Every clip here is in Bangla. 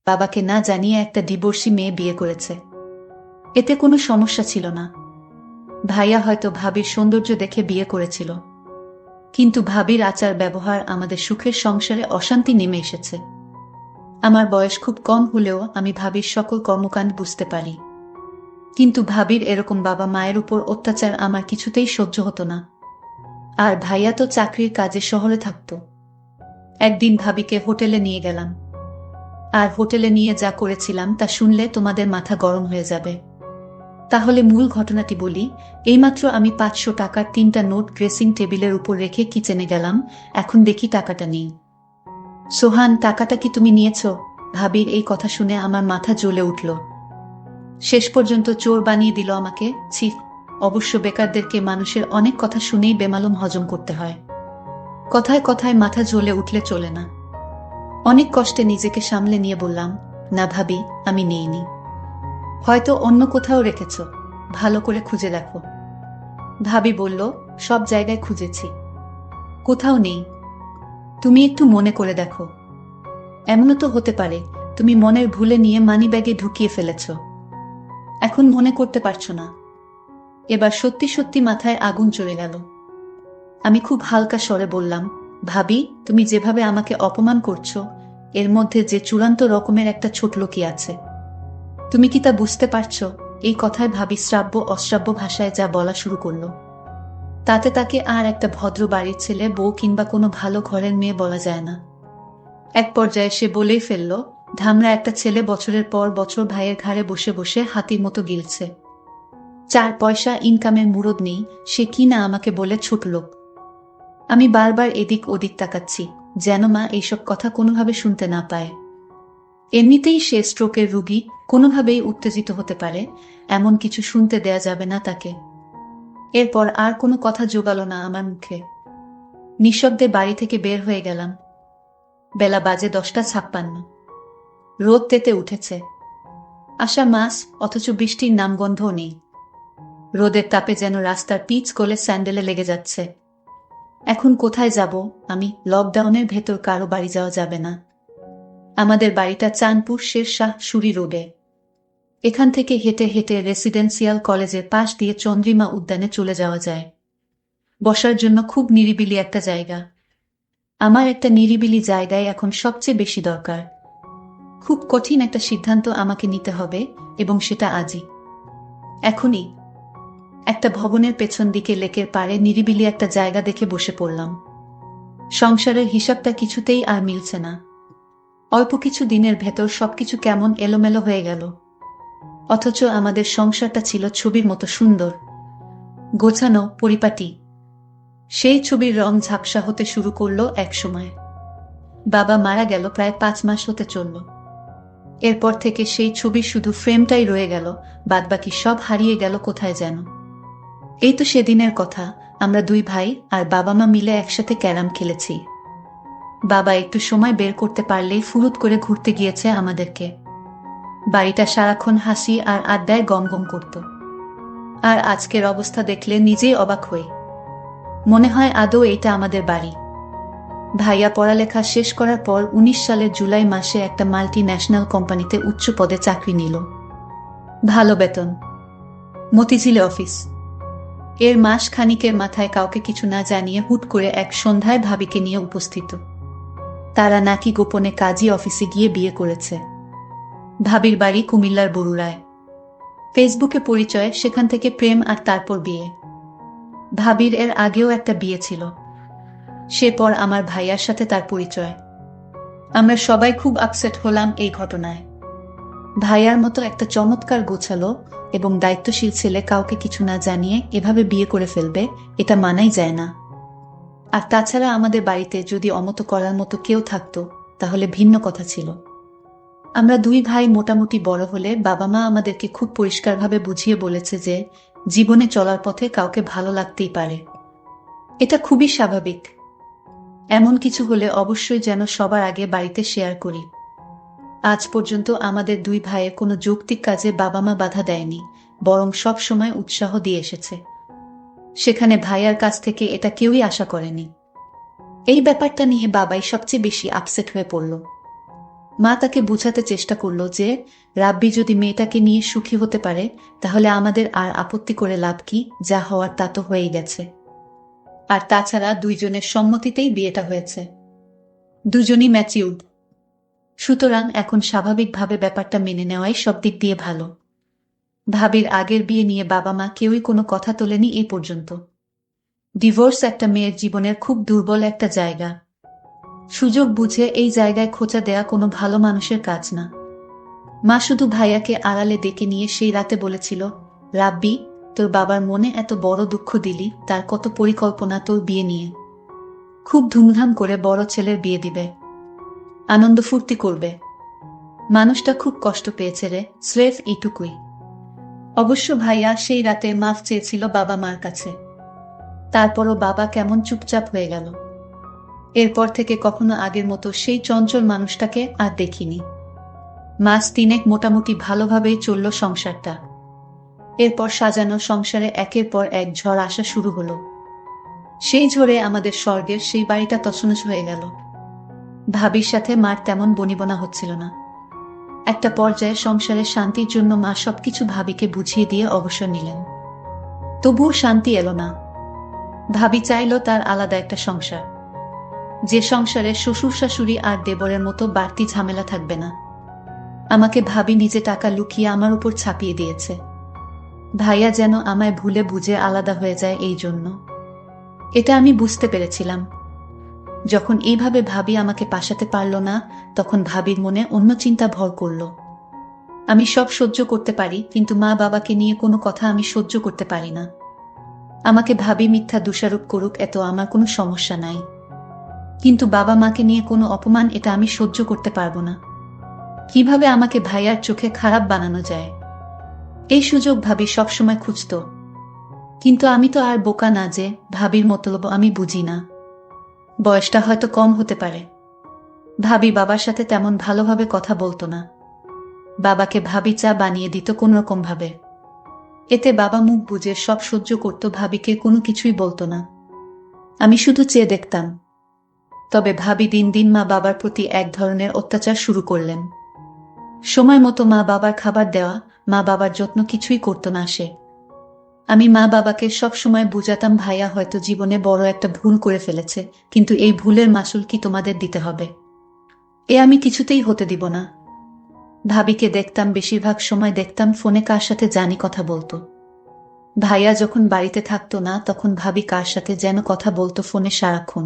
বাবাকে না জানিয়ে একটা ডিভোর্সি মেয়ে বিয়ে করেছে। এতে কোনো সমস্যা ছিল না। ভাইয়া হয়তো ভাবির সৌন্দর্য দেখে বিয়ে করেছিল, কিন্তু ভাবির আচার ব্যবহার আমাদের সুখের সংসারে অশান্তি নেমে এসেছে। আমার বয়স খুব কম হলেও আমি ভাবির সকল কর্মকাণ্ড বুঝতে পারি, কিন্তু ভাবির এরকম বাবা মায়ের উপর অত্যাচার আমার কিছুতেই সহ্য হতো না। আর ভাইয়া তো চাকরির কাজে শহরে থাকতো। একদিন ভাবিকে হোটেলে নিয়ে গেলাম, আর হোটেলে নিয়ে যা করেছিলাম তা শুনলে তোমাদের মাথা গরম হয়ে যাবে। তাহলে মূল ঘটনাটি বলি। এইমাত্র আমি 500 টাকার 3টা নোট ড্রেসিং টেবিলের উপর রেখে কিচেনে গেলাম, এখন দেখি টাকাটা নেই। সোহান, টাকাটা কি তুমি নিয়েছ? ভাবির এই কথা শুনে আমার মাথা জ্বলে উঠল। শেষ পর্যন্ত চোর বানিয়ে দিল আমাকে। ছি! অবশ্য বেকারদেরকে মানুষের অনেক কথা শুনেই বেমালুম হজম করতে হয়। কথায় কথায় মাথা জ্বলে উঠলে চলে না। অনেক কষ্টে নিজেকে সামলে নিয়ে বললাম, না ভাবি, আমি নেইনি। হয়তো অন্য কোথাও রেখেছ, ভালো করে খুঁজে দেখো। ভাবি বলল, সব জায়গায় খুঁজেছি, কোথাও নেই। তুমি একটু মনে করে দেখো। এমনও তো হতে পারে তুমি মনের ভুলে নিয়ে মানিব্যাগে ঢুকিয়ে ফেলেছ, এখন মনে করতে পারছো না। এবার সত্যি সত্যি মাথায় আগুন চলে গেল। আমি খুব হালকা স্বরে বললাম, ভাবি, তুমি যেভাবে আমাকে অপমান করছো, এর মধ্যে যে চূড়ান্ত রকমের একটা ছোটলোকি আছে। তুমি কি তা বুঝতে পারছো? এই কথায় ভাবি শ্রাব্য অশ্রাব্য ভাষায় যা বলা শুরু করলো, তাতে তাকে আর একটা ভদ্র বাড়ির ছেলে, বউ কিংবা কোনো ভালো ঘরের মেয়ে বলা যায় না। এক পর্যায়ে সে বলেই ফেলল, ধামরা একটা ছেলে বছরের পর বছর ভাইয়ের ঘাড়ে বসে বসে হাতির মতো গিলছে। 4 পয়সা ইনকামের মুরদ নেই, সে কি না আমাকে বলে ছোটলোক। আমি বারবার এদিক ওদিক তাকাচ্ছি, যেন মা এইসব কথা কোনোভাবে শুনতে না পায়। এমনিতেই সে স্ট্রোকের রুগী, কোনোভাবেই উত্তেজিত হতে পারে, এমন কিছু শুনতে দেয়া যাবে না তাকে। এরপর আর কোনো কথা জোগালো না আমার মুখে। নিঃশব্দে বাড়ি থেকে বের হয়ে গেলাম। বেলা বাজে 10টা 56। রোদ তেতে উঠেছে। আষাঢ় মাস, অথচ বৃষ্টির নামগন্ধও নেই। রোদের তাপে যেন রাস্তার পিচ গলে স্যান্ডেলে লেগে যাচ্ছে। এখন কোথায় যাব আমি? লকডাউনের ভেতর কারো বাড়ি যাওয়া যাবে না। আমাদের বাড়িটা চাঁদপুর শেরশাহ সুরি রোডে। এখান থেকে হেঁটে হেঁটে রেসিডেন্সিয়াল কলেজের পাশ দিয়ে চন্দ্রিমা উদ্যানে চলে যাওয়া যায়। বসার জন্য খুব নিরিবিলি একটা জায়গা। আমার একটা নিরিবিলি জায়গায় এখন সবচেয়ে বেশি দরকার। খুব কঠিন একটা সিদ্ধান্ত আমাকে নিতে হবে, এবং সেটা আজই, এখনই। একটা ভবনের পেছন দিকে লেকের পাড়ে নিরিবিলি একটা জায়গা দেখে বসে পড়লাম। সংসারের হিসাবটা কিছুতেই আর মিলছে না। অল্প কিছু দিনের ভেতর সবকিছু কেমন এলোমেলো হয়ে গেল। অথচ আমাদের সংসারটা ছিল ছবির মতো সুন্দর, গোছানো, পরিপাটি। সেই ছবির রং ঝাপসা হতে শুরু করলো এক সময়। বাবা মারা গেল প্রায় 5 মাস হতে চলল। এরপর থেকে সেই ছবির শুধু ফ্রেমটাই রয়ে গেল, বাদবাকি সব হারিয়ে গেল কোথায় যেন। এই তো সেদিনের কথা, আমরা দুই ভাই আর বাবা মা মিলে একসাথে ক্যারাম খেলেছি। বাবা একটু সময় বের করতে পারলেই ফুরুত করে ঘুরতে গিয়েছে আমাদেরকে। বাড়িটা সারাক্ষণ হাসি আর আড্ডায় গমগম করত। আর আজকের অবস্থা দেখলে নিজেই অবাক হই। মনে হয় আদৌ এইটা আমাদের বাড়ি। ভাইয়া পড়ালেখা শেষ করার পর 19 সালের জুলাই মাসে একটা মাল্টি ন্যাশনাল কোম্পানিতে উচ্চ পদে চাকরি নিল। ভালো বেতন, মতিঝিলে অফিস। এর মাস খানিকের মাথায় কাউকে কিছু না জানিয়ে হুট করে এক সন্ধ্যায় ভাবিকে নিয়ে উপস্থিত। তারা নাকি গোপনে কাজী অফিসে গিয়ে বিয়ে করেছে। ভাবির বাড়ি কুমিল্লার বরুড়ায়। ফেসবুকে পরিচয়, সেখান থেকে প্রেম, আর তারপর বিয়ে। ভাবির এর আগেও একটা বিয়ে ছিল, সে পর আমার ভাইয়ার সাথে তার পরিচয়। আমরা সবাই খুব আপসেট হলাম এই ঘটনায়। ভাইয়ার মতো একটা চমৎকার গোছালো এবং দায়িত্বশীল ছেলে কাউকে কিছু না জানিয়ে এভাবে বিয়ে করে ফেলবে, এটা মানাই যায় না। আর তাছাড়া আমাদের বাড়িতে যদি অমত করার মতো কেউ থাকতো তাহলে ভিন্ন কথা ছিল। আমরা দুই ভাই মোটামুটি বড় হলে বাবা মা আমাদেরকে খুব পরিষ্কারভাবে বুঝিয়ে বলেছে যে জীবনে চলার পথে কাউকে ভালো লাগতেই পারে, এটা খুবই স্বাভাবিক। এমন কিছু হলে অবশ্যই যেন সবার আগে বাড়িতে শেয়ার করি। আজ পর্যন্ত আমাদের দুই ভাইয়ের কোনো যৌক্তিক কাজে বাবা মা বাধা দেয়নি, বরং সব সময় উৎসাহ দিয়ে এসেছে। সেখানে ভাইয়ার কাছ থেকে এটা কেউই আশা করেনি। এই ব্যাপারটা নিয়ে বাবাই সবচেয়ে বেশি আপসেট হয়ে পড়ল। মা তাকে বোঝাতে চেষ্টা করলো যে রাব্বি যদি মেয়েটাকে নিয়ে সুখী হতে পারে তাহলে আমাদের আর আপত্তি করে লাভ কি, যা হওয়ার তা তো হয়েই গেছে। আর তাছাড়া দুইজনের সম্মতিতেই বিয়েটা হয়েছে, দুজনই ম্যাচিউরড, সুতরাং এখন স্বাভাবিকভাবে ব্যাপারটা মেনে নেওয়াই সব দিক দিয়ে ভালো। ভাবির আগের বিয়ে নিয়ে বাবা মা কেউই কোনো কথা তোলেনি এই পর্যন্ত। ডিভোর্স একটা মেয়ের জীবনের খুব দুর্বল একটা জায়গা। সুযোগ বুঝে এই জায়গায় খোঁচা দেয়া কোনো ভালো মানুষের কাজ না। মা শুধু ভাইয়াকে আড়ালে ডেকে নিয়ে সেই রাতে বলেছিল, রাব্বি, তোর বাবার মনে এত বড় দুঃখ দিলি, তার কত পরিকল্পনা তোর বিয়ে নিয়ে। খুব ধুমধাম করে বড় ছেলের বিয়ে দিবে, আনন্দ ফুর্তি করবে। মানুষটা খুব কষ্ট পেয়েছে রে, স্রেফ এইটুকুই। অবশ্য ভাইয়া সেই রাতে মাফ চেয়েছিল বাবা মার কাছে। তারপরও বাবা কেমন চুপচাপ হয়ে গেল। এরপর থেকে কখনো আগের মতো সেই চঞ্চল মানুষটাকে আর দেখিনি। মাস তিনেক মোটামুটি ভালোভাবেই চলল সংসারটা। এরপর সাজানো সংসারে একের পর এক ঝড় আসা শুরু হলো। সেই ঝড়ে আমাদের স্বর্গের সেই বাড়িটা তছনছ হয়ে গেল। ভাবির সাথে মার তেমন বনিবনা হচ্ছিল না। একটা পর্যায়ে সংসারের শান্তির জন্য মা সবকিছু ভাবিকে বুঝিয়ে দিয়ে অবসর নিলেন। তবুও শান্তি এলো না। ভাবি চাইল তার আলাদা একটা সংসার, যে সংসারে শ্বশুর শাশুড়ি আর দেবরের মতো বাড়তি ঝামেলা থাকবে না। আমাকে ভাবি নিজে টাকা লুকিয়ে আমার উপর ছাপিয়ে দিয়েছে। ভাইয়া যেন আমায় ভুলে বুঝে আলাদা হয়ে যায়, এই জন্য। এটা আমি বুঝতে পেরেছিলাম। যখন এইভাবে ভাবি আমাকে পাশাতে পারল না, তখন ভাবির মনে অন্য চিন্তা ভর করল। আমি সব সহ্য করতে পারি, কিন্তু মা বাবাকে নিয়ে কোনো কথা আমি সহ্য করতে পারি না। আমাকে ভাবি মিথ্যা দোষারোপ করুক, এত আমার কোনো সমস্যা নাই, কিন্তু বাবা মাকে নিয়ে কোনো অপমান, এটা আমি সহ্য করতে পারবো না। কিভাবে আমাকে ভাইয়ার চোখে খারাপ বানানো যায়, এই সুযোগ ভাবি সবসময় খুঁজত। কিন্তু আমি তো আর বোকা না যে ভাবির মতলব আমি বুঝি না। বয়সটা হয়তো কম হতে পারে। ভাবি বাবার সাথে তেমন ভালোভাবে কথা বলতো না। বাবাকে ভাবি চা বানিয়ে দিত কোনোরকম ভাবে। এতে বাবা মুখ বুজে সব সহ্য করত, ভাবিকে কোনো কিছুই বলতো না। আমি শুধু চেয়ে দেখতাম। তবে ভাবি দিন দিন মা বাবার প্রতি এক ধরনের অত্যাচার শুরু করলেন। সময় মতো মা বাবার খাবার দেওয়া, মা বাবার যত্ন কিছুই করতো না সে। আমি মা বাবাকে সব সময় বুঝাতাম, ভাইয়া হয়তো জীবনে বড় একটা ভুল করে ফেলেছে, কিন্তু এই ভুলের মাসুল কি তোমাদের দিতে হবে, এ আমি কিছুতেই হতে দিব না। ভাবিকে দেখতাম, বেশিরভাগ সময় দেখতাম ফোনে কার সাথে জানি কথা বলতো। ভাইয়া যখন বাড়িতে থাকতো না, তখন ভাবি কার সাথে যেন কথা বলতো ফোনে সারাক্ষণ।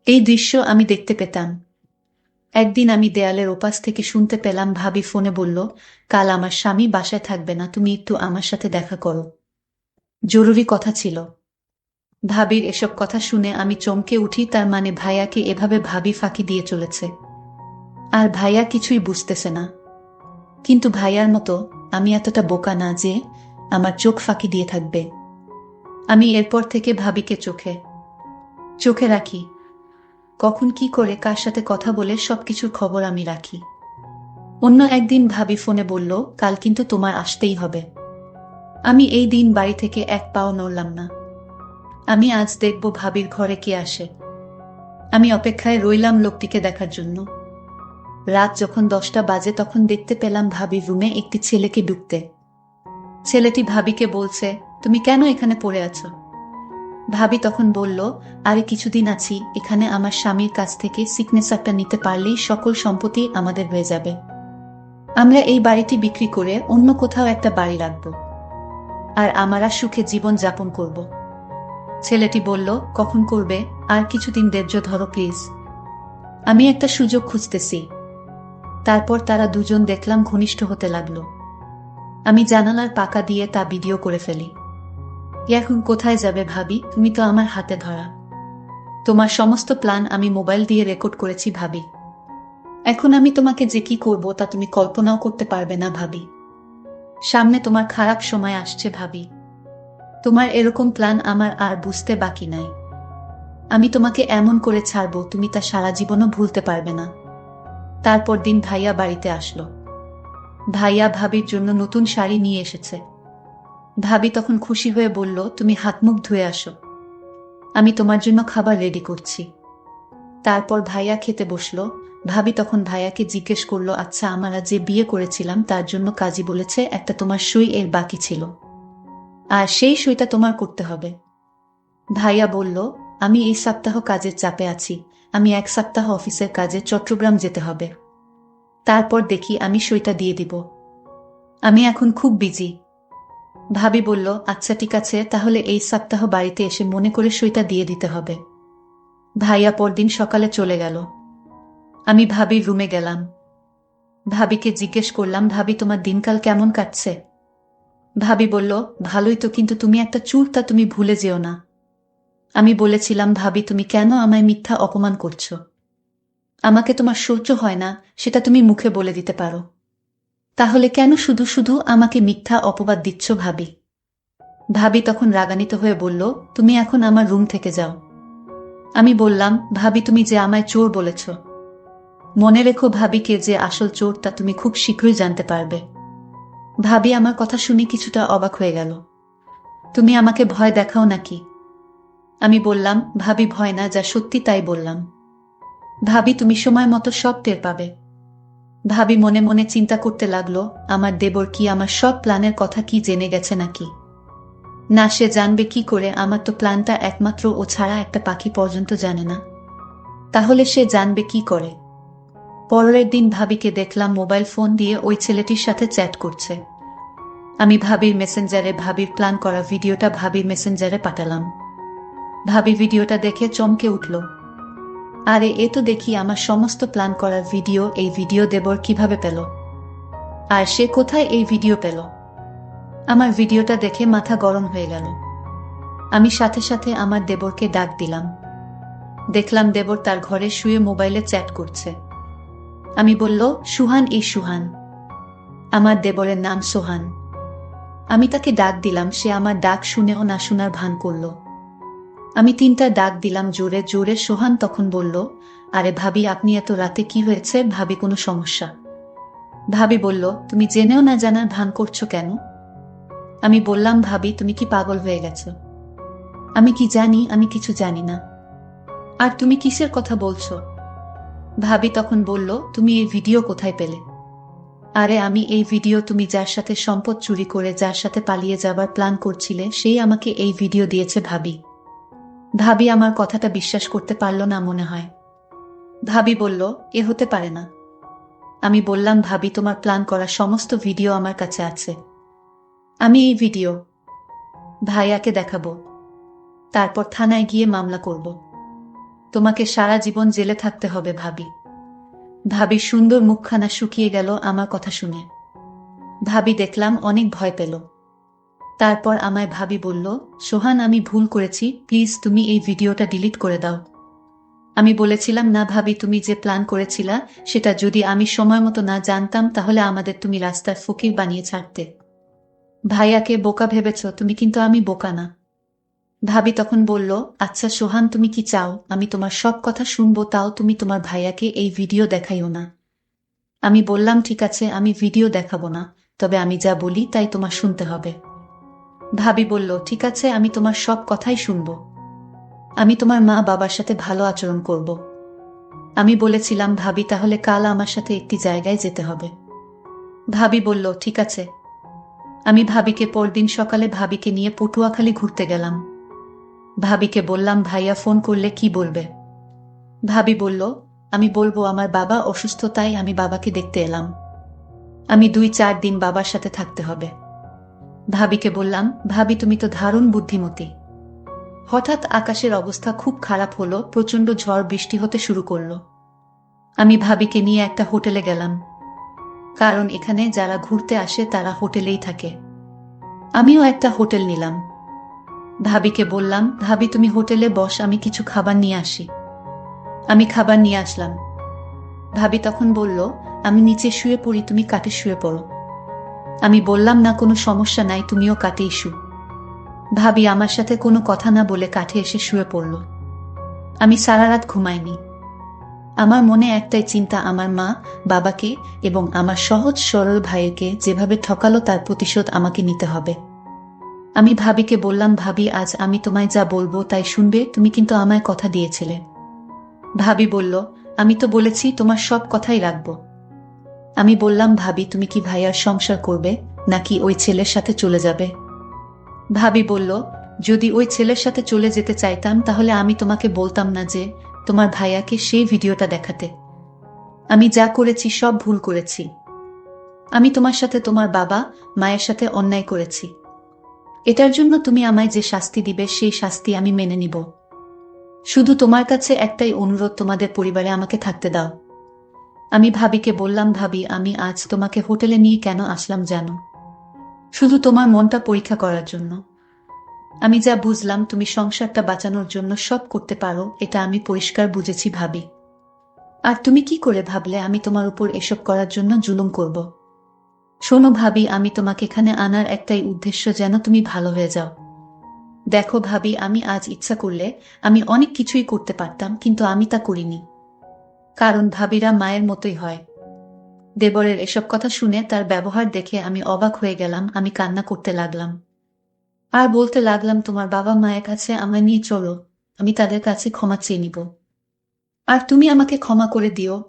এই দৃশ্য আমি দেখতে পেতাম। একদিন আমি দেয়ালের ওপাশ থেকে শুনতে পেলাম ভাবি ফোনে বলল, কাল আমার স্বামী বাসায় থাকবে না, তুমি একটু আমার সাথে দেখা করো, জরুরি কথা ছিল। ভাবির এসব কথা শুনে আমি চমকে উঠি। তার মানে ভাইয়াকে এভাবে ভাবি ফাঁকি দিয়ে চলেছে, আর ভাইয়া কিছুই বুঝতেছে না। কিন্তু ভাইয়ার মতো আমি এতটা বোকা না যে আমার চোখ ফাঁকি দিয়ে থাকবে। আমি এরপর থেকে ভাবিকে চোখে চোখে রাখি। কখন কি করে কার সাথে কথা বলে সবকিছুর খবর আমি রাখি। অন্য একদিন ভাবি ফোনে বলল, কাল কিন্তু তোমার আসতেই হবে। আমি এই দিন বাড়ি থেকে এক পাও নড়লাম না। আমি আজ দেখব ভাবির ঘরে কে আসে। আমি অপেক্ষায় রইলাম লোকটিকে দেখার জন্য। রাত যখন 10টা বাজে, তখন দেখতে পেলাম ভাবির রুমে একটি ছেলেকে ঢুকতে। ছেলেটি ভাবিকে বলছে, তুমি কেন এখানে পড়ে আছো? ভাবি তখন বলল, আরে কিছুদিন আছি এখানে, আমার স্বামীর কাছ থেকে সিগনেচারটা নিতে পারলেই সকল সম্পত্তি আমাদের হয়ে যাবে। আমরা এই বাড়িটি বিক্রি করে অন্য কোথাও একটা বাড়ি রাখব, আর আমরা সুখে জীবন যাপন করব। ছেলেটি বলল, কখন করবে? আর কিছুদিন ধৈর্য ধরো প্লিজ, আমি একটা সুযোগ খুঁজতেছি। তারপর তারা দুজন দেখলাম ঘনিষ্ঠ হতে লাগলো। আমি জানালার পাকা দিয়ে তা ভিডিও করে ফেলি। এখন কোথায় যাবে ভাবি, তুমি তো আমার হাতে ধরা। তোমার সমস্ত প্ল্যান আমি মোবাইল দিয়ে রেকর্ড করেছি ভাবি। এখন আমি তোমাকে যে কি করব তা তুমি কল্পনাও করতে পারবে না ভাবি। সামনে তোমার খারাপ সময় আসছে ভাবি। তোমার এরকম প্ল্যান আমার আর বুঝতে বাকি নাই। আমি তোমাকে এমন করে ছাড়বো, তুমি তা সারা জীবনও ভুলতে পারবে না। তারপর দিন ভাইয়া বাড়িতে আসলো। ভাইয়া ভাবির জন্য নতুন শাড়ি নিয়ে এসেছে। ভাবি তখন খুশি হয়ে বলল, তুমি হাত মুখ ধুয়ে আসো, আমি তোমার জন্য খাবার রেডি করছি। তারপর ভাইয়া খেতে বসলো। ভাবি তখন ভাইয়াকে জিজ্ঞেস করলো, আচ্ছা আমরা যে বিয়ে করেছিলাম তার জন্য কাজী বলেছে একটা তোমার সই এর বাকি ছিল, আর সেই সইটা তোমার করতে হবে। ভাইয়া বলল, আমি এই সপ্তাহ কাজের চাপে আছি, আমি 1 সপ্তাহ অফিসের কাজে চট্টগ্রাম যেতে হবে, তারপর দেখি আমি সইটা দিয়ে দিব, আমি এখন খুব বিজি। ভাবি বলল, আচ্ছা ঠিক আছে, তাহলে এই সপ্তাহ বাড়িতে এসে মনে করে সইটা দিয়ে দিতে হবে। ভাইয়া পরদিন সকালে চলে গেল। আমি ভাবির রুমে গেলাম। ভাবিকে জিজ্ঞেস করলাম, ভাবি তোমার দিনকাল কেমন কাটছে? ভাবি বলল, ভালোই তো, কিন্তু তুমি একটা চুলটা তুমি ভুলে যেও না। আমি বলেছিলাম, ভাবি তুমি কেন আমায় মিথ্যা অপমান করছো? আমাকে তোমার সহ্য হয় না সেটা তুমি মুখে বলে দিতে পারো, তাহলে কেন শুধু শুধু আমাকে মিথ্যা অপবাদ দিচ্ছ ভাবি? ভাবি তখন রাগান্বিত হয়ে বলল, তুমি এখন আমার রুম থেকে যাও। আমি বললাম, ভাবি তুমি যে আমায় চোর বলেছ, মনে রেখো ভাবি কে যে আসল চোর তা তুমি খুব শীঘ্রই জানতে পারবে। ভাবি আমার কথা শুনে কিছুটা অবাক হয়ে গেল। তুমি আমাকে ভয় দেখাও নাকি? আমি বললাম, ভাবি ভয় না, যা সত্যি তাই বললাম। ভাবি তুমি সময় মতো সব টের পাবে। ভাবি মনে মনে চিন্তা করতে লাগলো, আমার দেবর কি আমার সব প্ল্যানের কথা কি জেনে গেছে নাকি? না, সে জানবে কি করে? আমার তো প্ল্যানটা একমাত্র ও ছাড়া একটা পাখি পর্যন্ত জানে না, তাহলে সে জানবে কি করে? পরের দিন ভাবিকে দেখলাম মোবাইল ফোন দিয়ে ওই ছেলেটির সাথে চ্যাট করছে। আমি ভাবির মেসেঞ্জারে ভাবির প্ল্যান করা ভিডিওটা ভাবির মেসেঞ্জারে পাঠালাম। ভাবি ভিডিওটা দেখে চমকে উঠল। আরে এ তো দেখি আমার সমস্ত প্ল্যান করার ভিডিও, এই ভিডিও দেবর কিভাবে পেল? আর সে কোথায় এই ভিডিও পেল? আমার ভিডিওটা দেখে মাথা গরম হয়ে গেল। আমি সাথে সাথে আমার দেবরকে ডাক দিলাম। দেখলাম দেবর তার ঘরে শুয়ে মোবাইলে চ্যাট করছে। আমি বলল, সুহান, এই সুহান। আমার দেবরের নাম সোহান। আমি তাকে ডাক দিলাম, সে আমার ডাক শুনেও না শোনার ভান করল। আমি 3টা ডাক দিলাম জোরে জোরে। সোহান তখন বলল, আরে ভাবি আপনি এত রাতে কি হয়েছে? ভাবি কোনো সমস্যা? ভাবি বলল, তুমি জেনেও না জানার ভান করছো কেন? আমি বললাম, ভাবি তুমি কি পাগল হয়ে গেছো? আমি কি জানি? আমি কিছু জানি না। আর তুমি কিসের কথা বলছো? ভাবি তখন বলল, তুমি এই ভিডিও কোথায় পেলে? আরে আমি এই ভিডিও, তুমি যার সাথে সম্পদ চুরি করে যার সাথে পালিয়ে যাবার প্ল্যান করছিলে সেই আমাকে এই ভিডিও দিয়েছে ভাবি। ভাবি আমার কথাটা বিশ্বাস করতে পারল না মনে হয়। ভাবি বলল, এ হতে পারে না। আমি বললাম, ভাবি তোমার প্ল্যান করা সমস্ত ভিডিও আমার কাছে আছে। আমি এই ভিডিও ভাইয়াকে দেখাবো, তারপর থানায় গিয়ে মামলা করব। তোমাকে সারা জীবন জেলে থাকতে হবে ভাবি। ভাবির সুন্দর মুখখানা শুকিয়ে গেল আমার কথা শুনে। ভাবি দেখলাম অনেক ভয় পেল। তারপর আমায় ভাবি বলল, সোহান আমি ভুল করেছি, প্লিজ তুমি এই ভিডিওটা ডিলিট করে দাও। আমি বলেছিলাম, না ভাবি, তুমি যে প্ল্যান করেছিলা সেটা যদি আমি সময় মতো না জানতাম তাহলে আমাদের তুমি রাস্তার ফকির বানিয়ে ছাড়তে। ভাইয়াকে বোকা ভেবেছ তুমি, কিন্তু আমি বোকা না। ভাবি তখন বলল, আচ্ছা সোহান তুমি কি চাও আমি তোমার সব কথা শুনবো, তাও তুমি তোমার ভাইয়াকে এই ভিডিও দেখাইও না? আমি বললাম, ঠিক আছে আমি ভিডিও দেখাবো না, তবে আমি যা বলি তাই তোমার শুনতে হবে। ভাবি বলল, ঠিক আছে আমি তোমার সব কথাই শুনবো। আমি তোমার মা বাবার সাথে ভালো আচরণ করব। আমি বলেছিলাম, ভাবি তাহলে কাল আমার সাথে একটি জায়গায় যেতে হবে। ভাবি বলল, ঠিক আছে। আমি ভাবিকে পরদিন সকালে ভাবিকে নিয়ে পটুয়াখালী ঘুরতে গেলাম। ভাবিকে বললাম, ভাইয়া ফোন করলে কি বলবে? ভাবি বলল, আমি বলবো আমার বাবা অসুস্থ, তাই আমি বাবাকে দেখতে এলাম। আমি 2-4 দিন বাবার সাথে থাকতে হবে। ভাবিকে বললাম, ভাবি তুমি তো দারুণ বুদ্ধিমতী। হঠাৎ আকাশের অবস্থা খুব খারাপ হলো, প্রচণ্ড ঝড় বৃষ্টি হতে শুরু করলো। আমি ভাবিকে নিয়ে একটা হোটেলে গেলাম, কারণ এখানে যারা ঘুরতে আসে তারা হোটেলেই থাকে। আমিও একটা হোটেল নিলাম। ভাবিকে বললাম, ভাবি তুমি হোটেলে বস, আমি কিছু খাবার নিয়ে আসি। আমি খাবার নিয়ে আসলাম। ভাবি তখন বলল, আমি নিচে শুয়ে পড়ি, তুমি কাঠে শুয়ে পড়ো। আমি বললাম, না কোনো সমস্যা নাই, তুমিও কাঠেই শু। ভাবি আমার সাথে কোনো কথা না বলে কাঠে এসে শুয়ে পড়ল। আমি সারা রাত ঘুমাইনি। আমার মনে একটাই চিন্তা, আমার মা বাবাকে এবং আমার সহজ সরল ভাইকে যেভাবে ঠকালো তার প্রতিশোধ আমাকে নিতে হবে। আমি ভাবিকে বললাম, ভাবি আজ আমি তোমায় যা বলবো তাই শুনবে, তুমি কিন্তু আমায় কথা দিয়েছিলে। ভাবি বলল, আমি তো বলেছি তোমার সব কথাই রাখবো। আমি বললাম, ভাবি তুমি কি ভাইয়ার সংসার করবে নাকি ওই ছেলের সাথে চলে যাবে? ভাবি বলল, যদি ওই ছেলের সাথে চলে যেতে চাইতাম তাহলে আমি তোমাকে বলতাম না যে তোমার ভাইয়াকে সেই ভিডিওটা দেখাতে। আমি যা করেছি সব ভুল করেছি। আমি তোমার সাথে তোমার বাবা মায়ের সাথে অন্যায় করেছি। এটার জন্য তুমি আমায় যে শাস্তি দিবে সেই শাস্তি আমি মেনে নিব। শুধু তোমার কাছে একটাই অনুরোধ, তোমাদের পরিবারে আমাকে থাকতে দাও। আমি ভাবিকে বললাম, ভাবি আমি আজ তোমাকে হোটেলে নিয়ে কেন আসলাম জানো? শুধু তোমার মনটা পরীক্ষা করার জন্য। আমি যা বুঝলাম তুমি সংসারটা বাঁচানোর জন্য সব করতে পারো, এটা আমি পরিষ্কার বুঝেছি ভাবি। আর তুমি কি করে ভাবলে আমি তোমার উপর এসব করার জন্য জুলুম করব? শোনো ভাবি, আমি তোমাকে এখানে আনার একটাই উদ্দেশ্য, যেন তুমি ভালো হয়ে যাও। দেখো ভাবি, আমি আজ ইচ্ছা করলে আমি অনেক কিছুই করতে পারতাম, কিন্তু আমি তা করিনি। কারণ ভাবিরা মায়ের মতোই হয়। দেবরের এসব কথা শুনে, তার ব্যবহার দেখে আমি অবাক হয়ে গেলাম। আমি কান্না করতে লাগলাম আর বলতে লাগলাম, তোমার বাবা মায়ের কাছে আমায় নিয়ে চলো, আমি তাদের কাছে ক্ষমা চেয়ে নিব। আর তুমি আমাকে ক্ষমা করে দিও।